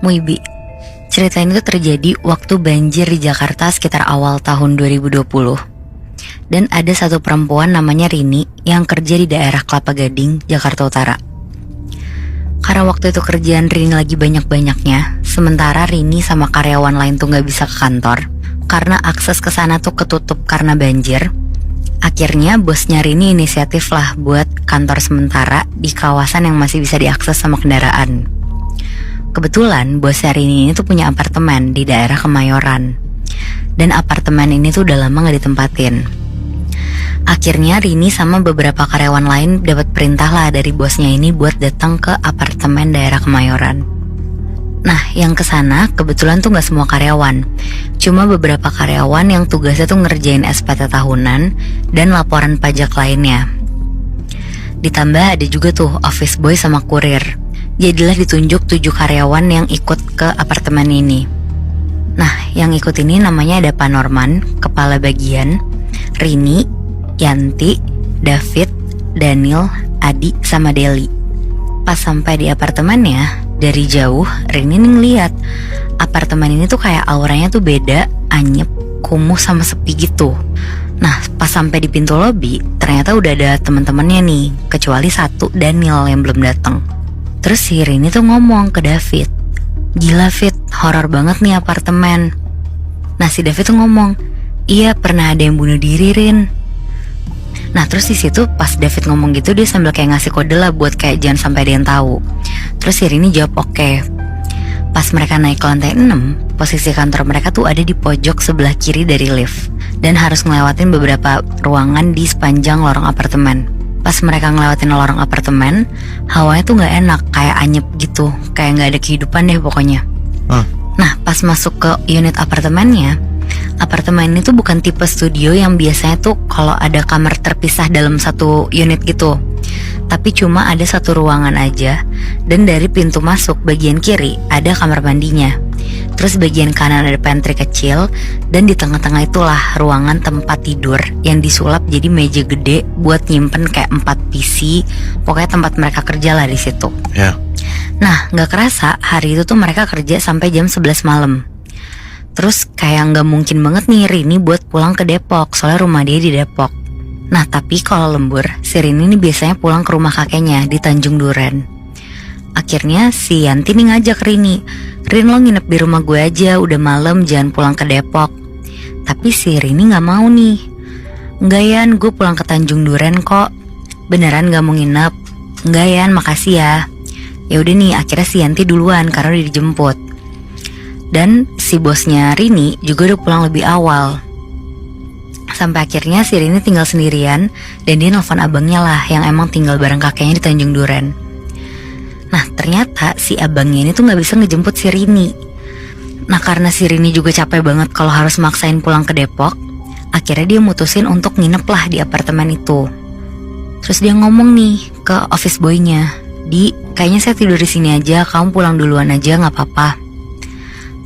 Muibi. Cerita ini tuh terjadi waktu banjir di Jakarta sekitar awal tahun 2020. Dan ada satu perempuan namanya Rini yang kerja di daerah Kelapa Gading, Jakarta Utara. Karena waktu itu kerjaan Rini lagi banyak-banyaknya, sementara Rini sama karyawan lain tuh gak bisa ke kantor karena akses ke sana tuh ketutup karena banjir. Akhirnya bosnya Rini inisiatif lah buat kantor sementara di kawasan yang masih bisa diakses sama kendaraan. Kebetulan bosnya Rini ini tuh punya apartemen di daerah Kemayoran. Dan apartemen ini tuh udah lama gak ditempatin. Akhirnya Rini sama beberapa karyawan lain dapat perintah lah dari bosnya ini buat datang ke apartemen daerah Kemayoran. Nah, yang kesana kebetulan tuh gak semua karyawan. Cuma beberapa karyawan yang tugasnya tuh ngerjain SPT tahunan dan laporan pajak lainnya. Ditambah ada juga tuh office boy sama kurir. Jadilah ditunjuk 7 karyawan yang ikut ke apartemen ini. Nah, yang ikut ini namanya ada Pak Norman, kepala bagian, Rini, Yanti, David, Daniel, Adi, sama Deli. Pas sampai di apartemennya, dari jauh Rini nih ngeliat apartemen ini tuh kayak auranya tuh beda, anyep, kumuh sama sepi gitu. Nah, pas sampai di pintu lobi, ternyata udah ada teman-temannya nih, kecuali satu Daniel yang belum datang. Terus si Rini tuh ngomong ke David, "Gila Fit, horor banget nih apartemen." Nah, si David tuh ngomong, "Iya, pernah ada yang bunuh diri, Rin." Nah, terus di situ pas David ngomong gitu, dia sambil kayak ngasih kode lah buat kayak jangan sampai ada yang tahu. Terus si Rini jawab oke. Pas mereka naik ke lantai 6, posisi kantor mereka tuh ada di pojok sebelah kiri dari lift dan harus ngelewatin beberapa ruangan di sepanjang lorong apartemen. Pas mereka ngelewatin lorong apartemen, hawanya tuh gak enak, kayak anyep gitu, kayak gak ada kehidupan deh pokoknya. Nah, pas masuk ke unit apartemennya, apartemen ini tuh bukan tipe studio yang biasanya tuh kalau ada kamar terpisah dalam satu unit gitu. Tapi cuma ada satu ruangan aja, dan dari pintu masuk bagian kiri ada kamar mandinya. Terus bagian kanan ada pantry kecil, dan di tengah-tengah itulah ruangan tempat tidur yang disulap jadi meja gede buat nyimpen kayak 4 PC. Pokoknya tempat mereka kerja lah di situ. Nah, gak kerasa hari itu tuh mereka kerja sampai jam 11 malam. Terus kayak gak mungkin banget nih Rini buat pulang ke Depok, soalnya rumah dia di Depok. Nah, tapi kalau lembur, si Rini ini biasanya pulang ke rumah kakeknya di Tanjung Duren. Akhirnya si Yanti nih ngajak Rini, "Rin, lo nginep di rumah gue aja, udah malam, jangan pulang ke Depok." Tapi si Rini gak mau nih. "Enggak Yan, gue pulang ke Tanjung Duren kok. Beneran gak mau nginep?" "Enggak Yan, makasih ya." Ya udah nih, akhirnya si Yanti duluan karena udah dijemput. Dan si bosnya Rini juga udah pulang lebih awal. Sampai akhirnya si Rini tinggal sendirian, dan dia nelfon abangnya lah yang emang tinggal bareng kakeknya di Tanjung Duren. Nah, ternyata si abangnya ini tuh gak bisa ngejemput si Rini. Nah, karena si Rini juga capek banget kalau harus maksain pulang ke Depok, akhirnya dia mutusin untuk nginep lah di apartemen itu. Terus dia ngomong nih ke office boy-nya, "Di, kayaknya saya tidur di sini aja, kamu pulang duluan aja gak apa-apa."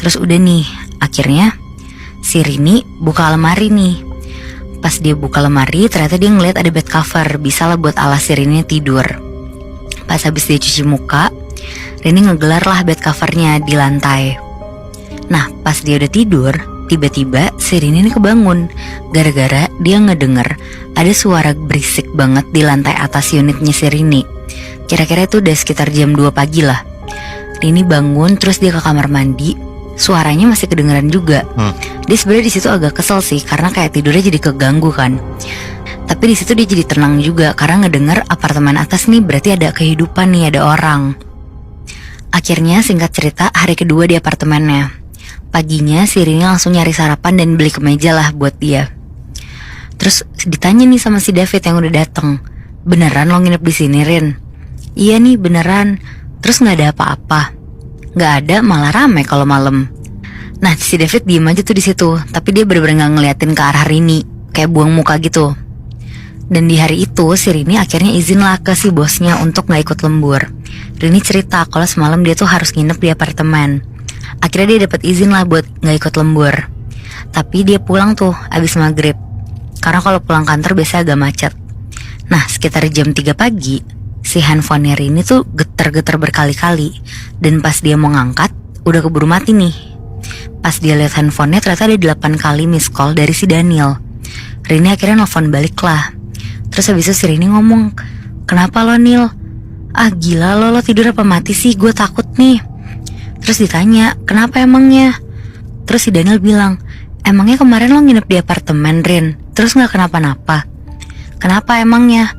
Terus udah nih, akhirnya si Rini buka lemari nih. Pas dia buka lemari, ternyata dia ngeliat ada bed cover, bisa lah buat alas si Rini tidur. Pas habis dia cuci muka, Rini ngegelar lah bed covernya di lantai. Nah, pas dia udah tidur, tiba-tiba si Rini ini kebangun gara-gara dia ngedenger ada suara berisik banget di lantai atas unitnya si Rini. Kira-kira itu udah sekitar jam 2 pagi lah. Rini bangun, terus dia ke kamar mandi. Suaranya masih kedengeran juga. Dia sebenarnya di situ agak kesel sih karena kayak tidurnya jadi keganggu kan. Tapi di situ dia jadi tenang juga karena ngedenger apartemen atas nih berarti ada kehidupan nih, ada orang. Akhirnya singkat cerita, hari kedua di apartemennya. Paginya si Rini langsung nyari sarapan dan beli kemeja lah buat dia. Terus ditanya nih sama si David yang udah dateng, "Beneran lo nginep di sini, Rin?" "Iya nih, beneran." "Terus nggak ada apa-apa?" "Nggak ada, malah rame kalau malam." Nah, si David diem aja tuh di situ, tapi dia bener-bener nggak ngeliatin ke arah Rini, kayak buang muka gitu. Dan di hari itu si Rini akhirnya izin lah ke si bosnya untuk nggak ikut lembur. Rini cerita kalau semalam dia tuh harus nginep di apartemen. Akhirnya dia dapat izin lah buat nggak ikut lembur. Tapi dia pulang tuh abis maghrib, karena kalau pulang kantor biasanya agak macet. Nah, sekitar jam 3 pagi, si handphonenya Rini tuh getar-getar berkali-kali. Dan pas dia mau ngangkat, udah keburu mati nih. Pas dia lihat handphonenya ternyata ada 8 kali miss call dari si Daniel. Rini akhirnya nelfon balik lah. Terus habis itu si Rini ngomong, "Kenapa lo Nil? Ah gila lo tidur apa mati sih? Gue takut nih." Terus ditanya, "Kenapa emangnya?" Terus si Daniel bilang, "Emangnya kemarin lo nginep di apartemen Rin, terus gak kenapa-napa? Kenapa emangnya?"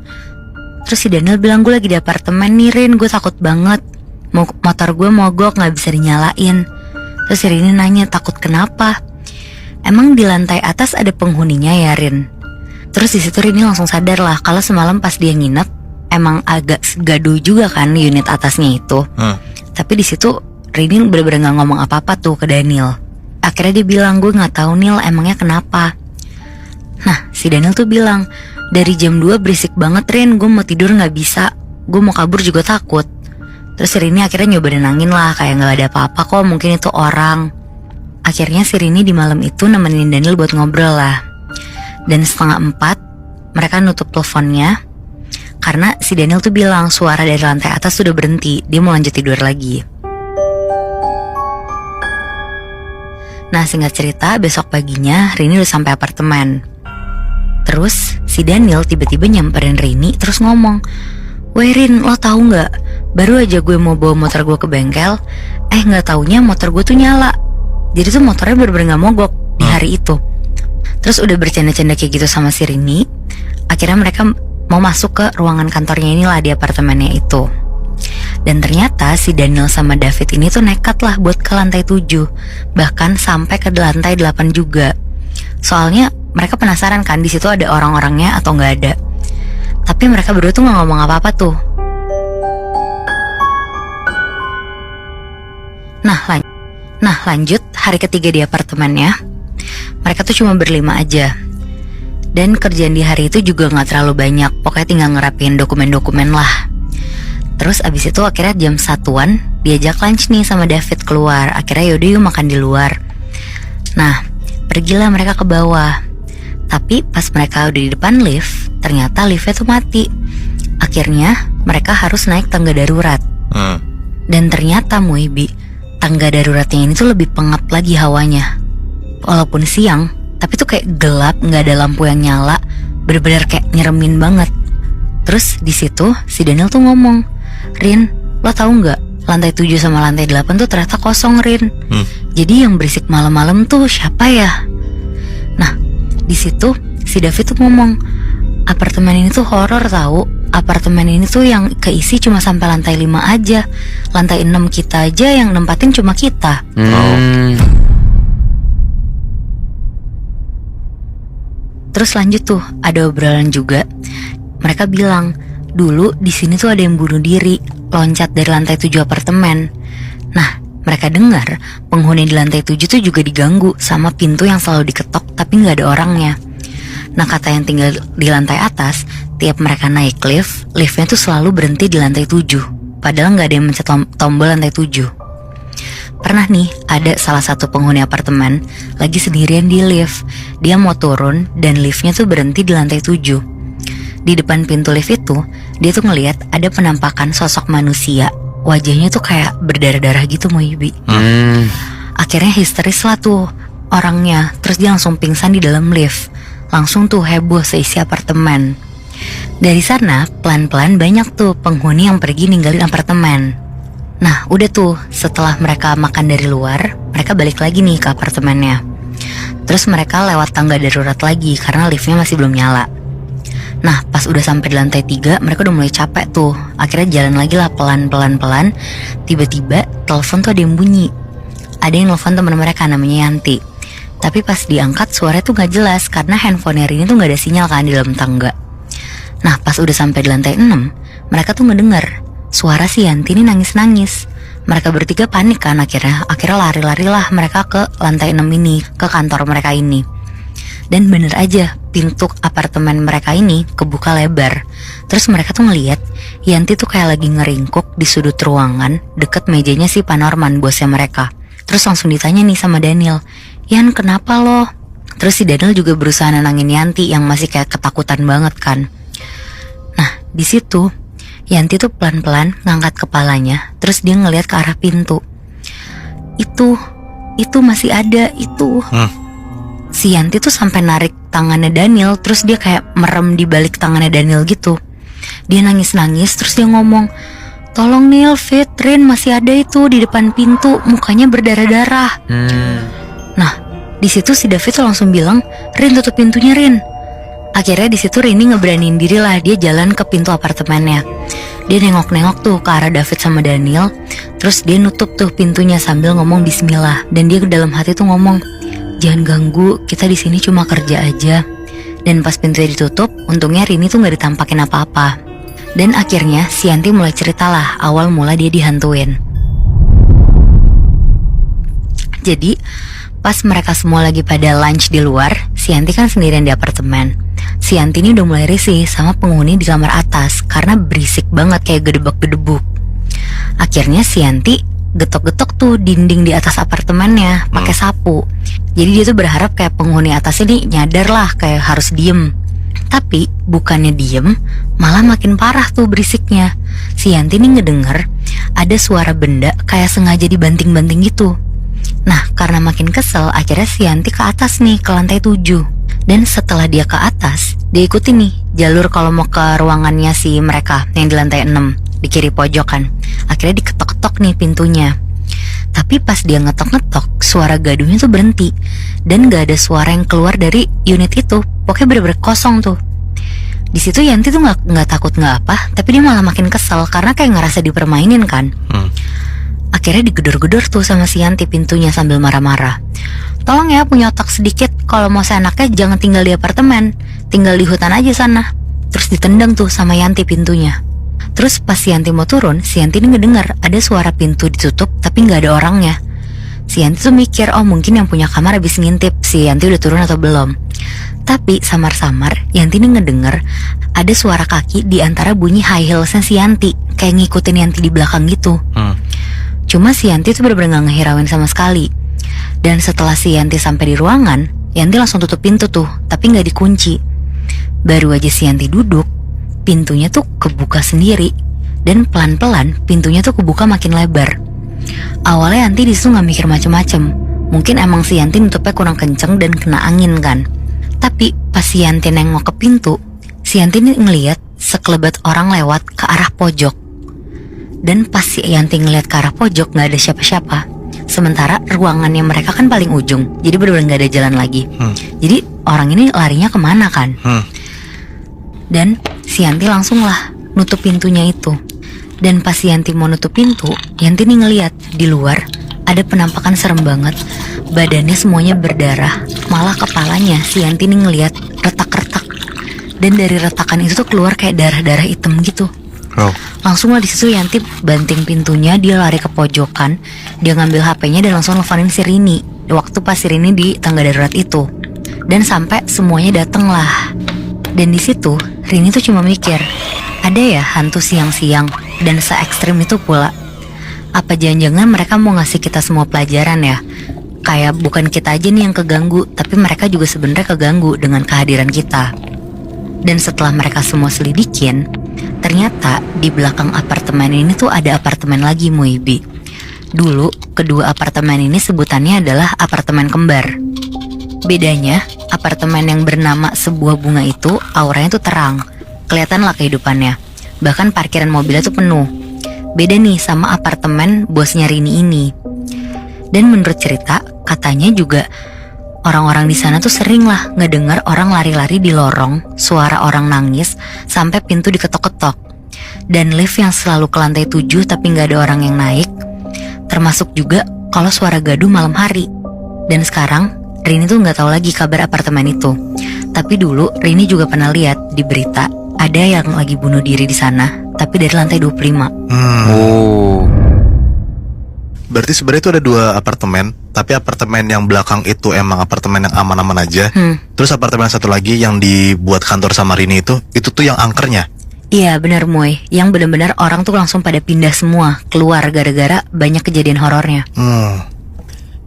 Terus si Daniel bilang, "Gue lagi di apartemen nih Rin, gue takut banget. Motor gue mogok gak bisa dinyalain." Terus si Rini nanya, "Takut kenapa? Emang di lantai atas ada penghuninya ya Rin?" Terus di situ Rini langsung sadar lah kalau semalam pas dia nginep emang agak gaduh juga kan unit atasnya itu. Tapi di situ Rini bener-bener gak ngomong apa-apa tuh ke Daniel. Akhirnya dia bilang, "Gue gak tahu Nil emangnya kenapa." Nah si Daniel tuh bilang, "Dari jam 2 berisik banget Rin, gue mau tidur gak bisa, gue mau kabur juga takut." Terus si Rini akhirnya nyoba nenangin lah, kayak gak ada apa-apa kok, mungkin itu orang. Akhirnya si Rini di malam itu nemenin Daniel buat ngobrol lah. Dan 3:30 mereka nutup teleponnya karena si Daniel tuh bilang suara dari lantai atas sudah berhenti, dia mau lanjut tidur lagi. Nah singkat cerita, besok paginya Rini udah sampai apartemen. Terus si Daniel tiba-tiba nyamperin Rini terus ngomong, "Weh Rin, lo tahu nggak? Baru aja gue mau bawa motor gue ke bengkel, nggak taunya motor gue tuh nyala. Jadi tuh motornya bener-bener gak mogok di hari itu." Terus udah bercanda-canda kayak gitu sama si Rini. Akhirnya mereka mau masuk ke ruangan kantornya inilah di apartemennya itu. Dan ternyata si Daniel sama David ini tuh nekat lah buat ke lantai 7, bahkan sampai ke lantai 8 juga. Soalnya mereka penasaran kan di situ ada orang-orangnya atau nggak ada. Tapi mereka berdua tuh nggak ngomong apa-apa tuh. Nah lanjut hari ketiga di apartemennya, mereka tuh cuma berlima aja. Dan kerjaan di hari itu juga gak terlalu banyak, pokoknya tinggal ngerapin dokumen-dokumen lah. Terus abis itu akhirnya jam 1-an diajak lunch nih sama David keluar. Akhirnya yaudah yuk makan di luar. Nah pergilah mereka ke bawah. Tapi pas mereka udah di depan lift, ternyata liftnya tuh mati. Akhirnya mereka harus naik tangga darurat. Dan ternyata Muibi, tangga daruratnya ini tuh lebih pengap lagi hawanya. Walaupun siang, tapi tuh kayak gelap, nggak ada lampu yang nyala, bener-bener kayak nyeremin banget. Terus di situ si Daniel tuh ngomong, "Rin, lo tahu nggak? Lantai 7 sama lantai 8 tuh ternyata kosong Rin. Jadi yang berisik malam-malam tuh siapa ya?" Nah di situ si David tuh ngomong, "Apartemen ini tuh horor tahu. Apartemen ini tuh yang keisi cuma sampai lantai 5 aja. Lantai 6 kita aja yang nempatin cuma kita." Terus lanjut tuh ada obrolan juga. Mereka bilang dulu di sini tuh ada yang bunuh diri, loncat dari lantai 7 apartemen. Nah mereka dengar penghuni di lantai 7 tuh juga diganggu sama pintu yang selalu diketok tapi gak ada orangnya. Nah kata yang tinggal di lantai atas, tiap mereka naik liftnya tuh selalu berhenti di lantai 7. Padahal gak ada yang mencet tombol lantai 7. Pernah nih ada salah satu penghuni apartemen lagi sendirian di lift. Dia mau turun dan liftnya tuh berhenti di lantai 7. Di depan pintu lift itu, dia tuh ngelihat ada penampakan sosok manusia. Wajahnya tuh kayak berdarah-darah gitu Muibi. Akhirnya histeris lah tuh orangnya. Terus dia langsung pingsan di dalam lift. Langsung tuh heboh seisi apartemen. Dari sana pelan-pelan banyak tuh penghuni yang pergi ninggalin apartemen. Nah udah tuh setelah mereka makan dari luar, mereka balik lagi nih ke apartemennya. Terus mereka lewat tangga darurat lagi karena liftnya masih belum nyala. Nah pas udah sampai di lantai 3, mereka udah mulai capek tuh. Akhirnya jalan lagi lah pelan-pelan. Tiba-tiba telepon tuh ada yang bunyi. Ada yang nelfon teman mereka namanya Yanti. Tapi pas diangkat suaranya tuh gak jelas karena handphone Rini tuh gak ada sinyal kan di dalam tangga. Nah pas udah sampai di lantai 6, mereka tuh ngedenger suara si Yanti ini nangis-nangis. Mereka bertiga panik kan akhirnya lari-larilah mereka ke lantai 6 ini, ke kantor mereka ini. Dan bener aja pintu apartemen mereka ini kebuka lebar. Terus mereka tuh ngeliat Yanti tuh kayak lagi ngeringkuk di sudut ruangan deket mejanya si Pak Norman, bosnya mereka. Terus langsung ditanya nih sama Daniel, "Yan kenapa lo?" Terus si Daniel juga berusaha nenangin Yanti yang masih kayak ketakutan banget kan. Nah di situ Yanti tuh pelan-pelan ngangkat kepalanya. Terus dia ngeliat ke arah pintu. Itu masih ada itu. Si Yanti tuh sampai narik tangannya Daniel, terus dia kayak merem di balik tangannya Daniel gitu. Dia nangis-nangis, terus dia ngomong, "Tolong Neil, Fit, Rin masih ada itu di depan pintu, mukanya berdarah-darah." Nah, di situ si David tuh langsung bilang, "Rin, tutup pintunya, Rin." Akhirnya di situ Rini ngeberaniin diri lah, dia jalan ke pintu apartemennya. Dia nengok-nengok tuh ke arah David sama Daniel, terus dia nutup tuh pintunya sambil ngomong bismillah. Dan dia ke dalam hati tuh ngomong, "Jangan ganggu, kita di sini cuma kerja aja." Dan pas pintunya ditutup, untungnya Rini tuh nggak ditampakin apa-apa. Dan akhirnya si Yanti mulai cerita lah awal mula dia dihantuin. Jadi pas mereka semua lagi pada lunch di luar, si Yanti kan sendirian di apartemen. Si Yanti ini udah mulai risih sama penghuni di kamar atas karena berisik banget kayak gedebak-gedebuk. Akhirnya si Yanti getok-getok tuh dinding di atas apartemennya pakai sapu. Jadi dia tuh berharap kayak penghuni atas ini nyadar lah kayak harus diem. Tapi bukannya diem, malah makin parah tuh berisiknya. Si Yanti ini ngedenger ada suara benda kayak sengaja dibanting-banting gitu. Nah, karena makin kesel, akhirnya si Yanti ke atas nih, ke lantai 7. Dan setelah dia ke atas, dia ikutin nih jalur kalau mau ke ruangannya si mereka yang di lantai 6, di kiri pojok kan. Akhirnya diketok-ketok nih pintunya. Tapi pas dia ngetok-ngetok, suara gaduhnya tuh berhenti. Dan gak ada suara yang keluar dari unit itu. Pokoknya bener-bener kosong tuh. Di situ Yanti tuh nggak takut nggak apa, tapi dia malah makin kesel karena kayak ngerasa dipermainin kan. Akhirnya digedor-gedor tuh sama si Yanti pintunya sambil marah-marah. "Tolong ya, punya otak sedikit, kalau mau seenaknya jangan tinggal di apartemen, tinggal di hutan aja sana." Terus ditendang tuh sama Yanti pintunya. Terus pas si Yanti mau turun, si Yanti ini ngedengar ada suara pintu ditutup tapi nggak ada orangnya. Si Yanti tuh mikir, oh mungkin yang punya kamar habis ngintip si Yanti udah turun atau belum. Tapi samar-samar Yanti ini ngedenger ada suara kaki di antara bunyi high heelsnya si Yanti, kayak ngikutin Yanti di belakang gitu. Cuma si Yanti tuh bener-bener gak ngehirauin sama sekali. Dan setelah si Yanti sampai di ruangan, Yanti langsung tutup pintu tuh, tapi gak dikunci. Baru aja si Yanti duduk, pintunya tuh kebuka sendiri. Dan pelan-pelan pintunya tuh kebuka makin lebar. Awalnya Yanti disitu gak mikir macem-macem. Mungkin emang si Yanti nutupnya kurang kenceng dan kena angin kan. Tapi pas si Yanti nengok ke pintu, si Yanti ini ngeliat sekelebat orang lewat ke arah pojok. Dan pas si Yanti ngeliat ke arah pojok gak ada siapa-siapa. Sementara ruangannya mereka kan paling ujung, jadi bener-bener gak ada jalan lagi. Jadi orang ini larinya kemana kan? Dan si Yanti langsung lah nutup pintunya itu. Dan pas si Yanti mau nutup pintu, Yanti nih ngeliat di luar ada penampakan serem banget. Badannya semuanya berdarah, malah kepalanya si Yanti nih ngeliat retak-retak. Dan dari retakan itu tuh keluar kayak darah-darah hitam gitu. Langsung lah di situ Yanti banting pintunya, dia lari ke pojokan, dia ngambil HP-nya dan langsung nelfonin si Rini. Waktu pas si Rini di tangga darurat itu. Dan sampai semuanya dateng lah. Dan di situ Rini tuh cuma mikir, ada ya hantu siang-siang dan se-ekstrim itu pula. Apa jangan-jangan mereka mau ngasih kita semua pelajaran ya? Kayak bukan kita aja nih yang keganggu, tapi mereka juga sebenarnya keganggu dengan kehadiran kita. Dan setelah mereka semua selidikin, ternyata di belakang apartemen ini tuh ada apartemen lagi, Muibi. Dulu kedua apartemen ini sebutannya adalah apartemen kembar. Bedanya, apartemen yang bernama Sebuah Bunga itu auranya tuh terang, kelihatan lah kehidupannya. Bahkan parkiran mobilnya tuh penuh. Beda nih sama apartemen bosnya Rini ini. Dan menurut cerita, katanya juga orang-orang di sana tuh sering lah ngedengar orang lari-lari di lorong, suara orang nangis, sampai pintu diketok-ketok. Dan lift yang selalu ke lantai 7 tapi gak ada orang yang naik. Termasuk juga kalau suara gaduh malam hari. Dan sekarang Rini tuh gak tahu lagi kabar apartemen itu. Tapi dulu Rini juga pernah lihat di berita ada yang lagi bunuh diri di sana, tapi dari lantai 25. Berarti sebenarnya itu ada 2 apartemen, tapi apartemen yang belakang itu emang apartemen yang aman-aman aja. Terus apartemen satu lagi yang dibuat kantor sama Rini itu tuh yang angkernya. Iya benar Moy, yang benar-benar orang tuh langsung pada pindah semua keluar gara-gara banyak kejadian horornya.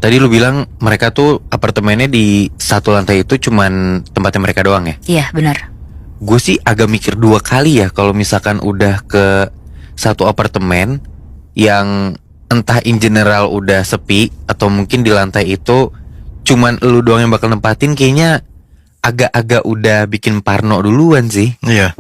Tadi lu bilang mereka tuh apartemennya di satu lantai itu cuman tempatnya mereka doang ya? Iya benar. Gue sih agak mikir 2 kali ya kalau misalkan udah ke satu apartemen yang entah in general udah sepi atau mungkin di lantai itu cuman lu doang yang bakal nempatin, kayaknya agak-agak udah bikin parno duluan sih. Iya.